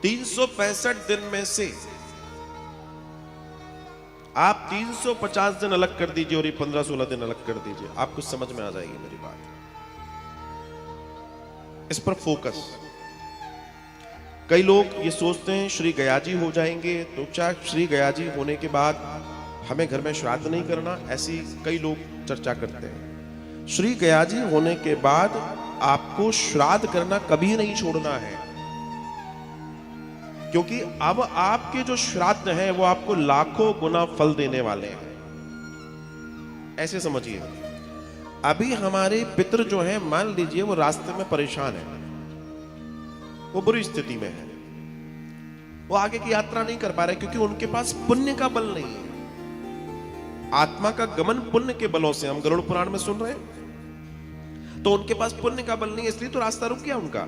365 दिन में से आप 350 दिन अलग कर दीजिए और ये 15-16 दिन अलग कर दीजिए, आपको समझ में आ जाएगी मेरी बात। इस पर फोकस। कई लोग ये सोचते हैं श्री गयाजी हो जाएंगे तो क्या श्री गयाजी होने के बाद हमें घर में श्राद्ध नहीं करना, ऐसी कई लोग चर्चा करते हैं। श्री गयाजी होने के बाद आपको श्राद्ध करना कभी नहीं छोड़ना है, क्योंकि अब आपके जो श्राद्ध हैं वो आपको लाखों गुना फल देने वाले हैं। ऐसे समझिए, अभी हमारे पितर जो हैं, मान लीजिए वो रास्ते में परेशान है, वो बुरी स्थिति में है, वो आगे की यात्रा नहीं कर पा रहे क्योंकि उनके पास पुण्य का बल नहीं है। आत्मा का गमन पुण्य के बलों से, हम गरुड़ पुराण में सुन रहे हैं, तो उनके पास पुण्य का बल नहीं है, इसलिए तो रास्ता रुक गया उनका।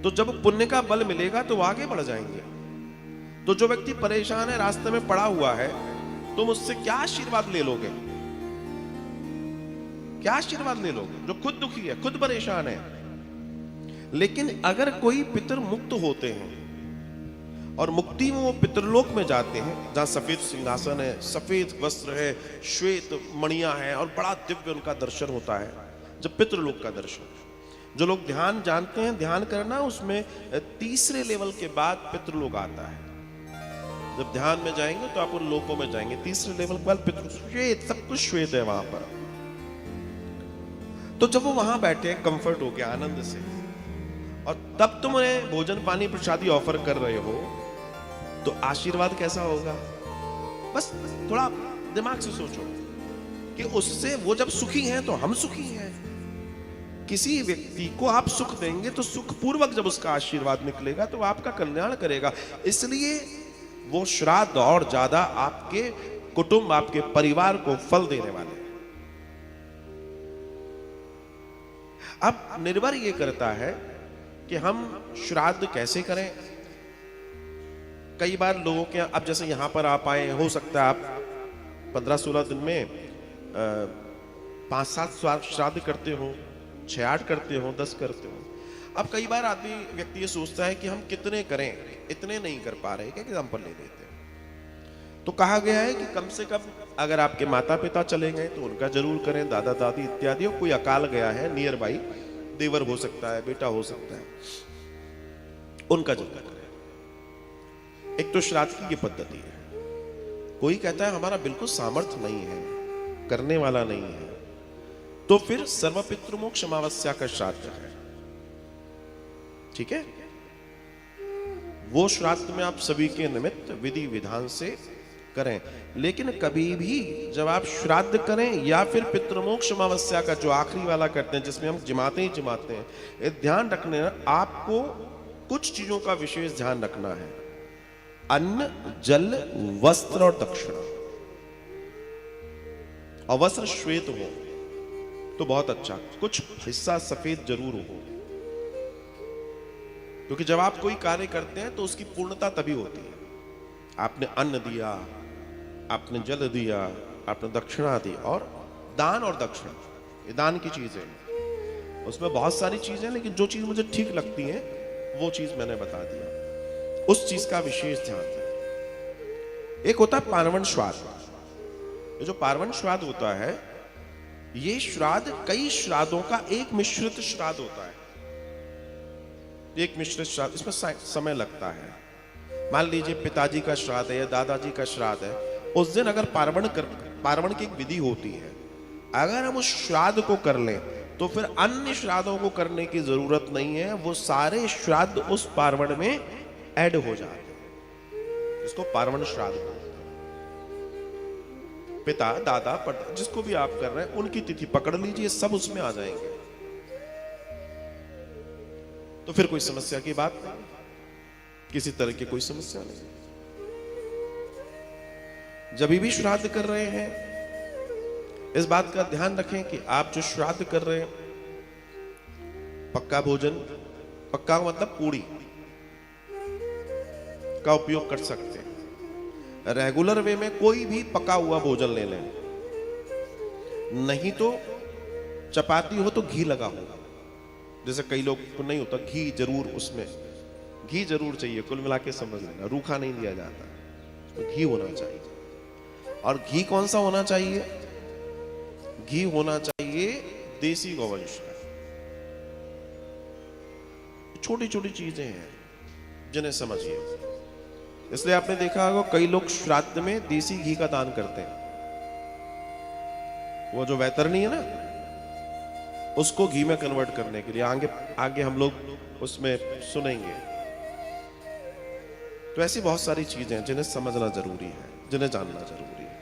तो जब पुण्य का बल मिलेगा तो वो आगे बढ़ जाएंगे। तो जो व्यक्ति परेशान है, रास्ते में पड़ा हुआ है, तुम उससे क्या आशीर्वाद ले लोगे? क्या आशीर्वाद ले लोगे? जो खुद दुखी है, खुद परेशान है। लेकिन अगर कोई पितर मुक्त होते हैं और मुक्ति में वो पितरलोक में जाते हैं, जहां सफेद सिंहासन है, सफेद वस्त्र है, श्वेत मणियां हैं और बड़ा दिव्य उनका दर्शन होता है, जब पितरलोक का दर्शन। जो लोग ध्यान जानते हैं, ध्यान करना, उसमें तीसरे लेवल के बाद पितृलोक आता है। जब ध्यान में जाएंगे तो आप उन लोकों में जाएंगे, तीसरे लेवल के बाद पितृ, श्वेत, सब कुछ श्वेत है वहां पर। तो जब वो वहां बैठे कंफर्ट हो गया आनंद से, और तब तुम उन्हें भोजन पानी प्रसादी ऑफर कर रहे हो, तो आशीर्वाद कैसा होगा? बस थोड़ा दिमाग से सोचो कि उससे वो जब सुखी हैं तो हम सुखी हैं। किसी व्यक्ति को आप सुख देंगे तो सुख पूर्वक जब उसका आशीर्वाद निकलेगा तो आपका कल्याण करेगा। इसलिए वो श्राद्ध और ज्यादा आपके कुटुंब, आपके परिवार को फल देने वाले हैं। अब निर्भर ये करता है कि हम श्राद्ध कैसे करें। कई बार लोगों के, अब जैसे यहां पर आप आए, हो सकता है आप 15-16 दिन में 5-7 श्राद्ध करते हो, 6-8 करते हो, 10 करते हो। अब कई बार आदमी, व्यक्ति ये सोचता है कि हम कितने करें, इतने नहीं कर पा रहे, एक एग्जाम्पल ले लेते हैं। तो कहा गया है कि कम से कम अगर आपके माता पिता चले गए तो उनका जरूर करें, दादा दादी इत्यादि। कोई अकाल गया है, नियर बाई, देवर हो सकता है, बेटा हो सकता है, उनका जरूर करें। एक तो श्राद्ध की ये पद्धति है। कोई कहता है हमारा बिल्कुल सामर्थ्य नहीं है, करने वाला नहीं है, तो फिर सर्व पितृमोक्ष अमावस्या का श्राद्ध है, ठीक है। वो श्राद्ध में आप सभी के निमित्त विधि विधान से करें। लेकिन कभी भी जब आप श्राद्ध करें या फिर पितृमोक्ष अमावस्या का जो आखिरी वाला करते हैं, जिसमें हम जिमाते ही जिमाते हैं, ये ध्यान रखने, आपको कुछ चीजों का विशेष ध्यान रखना है। अन्न, जल, वस्त्र और दक्षिणा। और वस्त्र श्वेत हो तो बहुत अच्छा, कुछ हिस्सा सफेद जरूर हो, क्योंकि जब आप कोई कार्य करते हैं तो उसकी पूर्णता तभी होती है। आपने अन्न दिया, आपने जल दिया, आपने दक्षिणा दी, और दान और दक्षिणा, ये दान की चीज है। उसमें बहुत सारी चीजें, लेकिन जो चीज मुझे ठीक लगती है वो चीज मैंने बता दिया, उस चीज का विशेष ध्यान दें। एक होता है पार्वण श्राद्ध। ये जो पार्वण श्राद्ध होता है, ये श्राद्ध कई श्राद्धों का एक मिश्रित श्राद्ध होता है। एक मिश्रित श्राद्ध, इसमें समय लगता है। मान लीजिए पिताजी का श्राद्ध है या दादाजी का श्राद्ध है, उस दिन अगर पार्वण की एक विधि होती है, अगर हम उस श्राद्ध को कर लें तो फिर अन्य श्राद्धों को करने की जरूरत नहीं है। वो सारे श्राद्ध उस पार्वण में ऐड हो जाते हैं, इसको पार्वण श्राद्ध बोलते हैं। पिता, दादा, पता, जिसको भी आप कर रहे हैं, उनकी तिथि पकड़ लीजिए, सब उसमें आ जाएंगे। तो फिर कोई समस्या की बात नहीं, किसी तरह की कोई समस्या नहीं। जब भी श्राद्ध कर रहे हैं, इस बात का ध्यान रखें कि आप जो श्राद्ध कर रहे हैं, पक्का भोजन, पक्का मतलब पूड़ी का उपयोग कर सकते हैं। रेगुलर वे में कोई भी पका हुआ भोजन ले लें, नहीं तो चपाती हो तो घी लगा हो। जैसे कई लोग को नहीं होता, घी जरूर उसमें घी जरूर चाहिए, कुल मिला के समझ लेना, रूखा नहीं दिया जाता, तो घी होना चाहिए। और घी कौन सा होना चाहिए? घी होना चाहिए देसी गौवंश का। छोटी छोटी चीजें हैं जिन्हें समझिए। इसलिए आपने देखा होगा कई लोग श्राद्ध में देसी घी का दान करते हैं। वो जो वैतरणी है ना, उसको घी में कन्वर्ट करने के लिए आगे आगे हम लोग उसमें सुनेंगे। तो ऐसी बहुत सारी चीजें हैं जिन्हें समझना जरूरी है, जिन्हें जानना जरूरी है।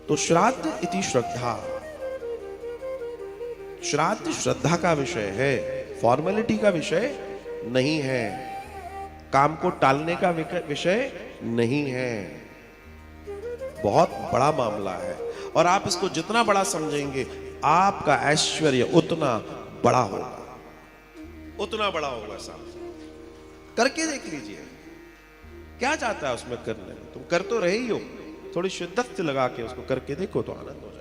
तो श्राद्ध इति श्रद्धा, श्राद्ध श्रद्धा का विषय है, फॉर्मेलिटी का विषय नहीं है, काम को टालने का विषय नहीं है। बहुत बड़ा मामला है और आप इसको जितना बड़ा समझेंगे आपका ऐश्वर्य उतना बड़ा होगा, उतना बड़ा होगा। साहब करके देख लीजिए, क्या चाहता है उसमें करने में, तुम कर तो रहे ही हो, थोड़ी शिद्दत से लगा के उसको करके देखो तो आनंद हो जाए।